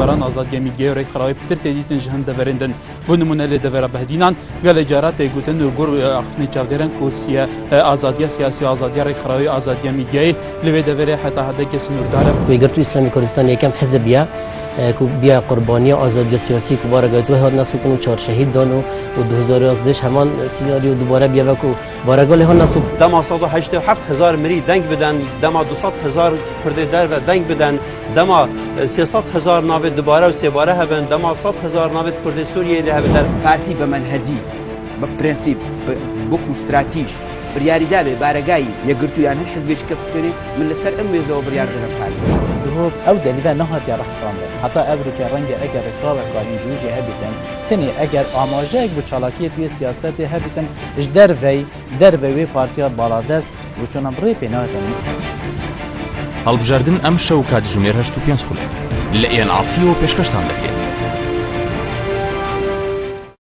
جاران آزادی میگه و خرای پتر تدیدن جهنده ورندن بنمونه لدور بهدینان گل جارات گوتن و گر اخنی چاودرن کوسیه آزادی سیاسی آزادی خرای آزادی میگه لدور حتی حد کس نورداره ویگرتو اسلامی کردستان یکم حزبیه کو بیا قربانی آزادی سیاسی کو بارگاه تو هر نسو کنو 4 شهید دانو و 2011 همان سیناریو دوباره بیا و کو بارگاه له نسو دما 187,000 مری دنگ بدن دما 200,000 کرد در و دنگ بدن دما 300,000 ناو دوباره و سه باره هبن دما 100,000 ناو کرد سوریه له هبن پارتی به منهجی به پرنسیپ بوکو استراتیژ بریاری دابه بارگاهی یگرتو یعنی حزبش کفتری من لسر امیزو بریار دارم پارتی هو او دلیل نهاد یا رخصان حتی ابرو که رنگ اگر اصرار کاری جوجی هبیتن تنی اگر آماجه یک بچالاکی توی سیاست هبیتن اش در وی پارتیا بالادست و چون بری پیناتن هەڵبژاردن ئەم شەو کاتژمێر 8:05 لە ئێن ئاڵتی و پێشکەشتان دەکرێت.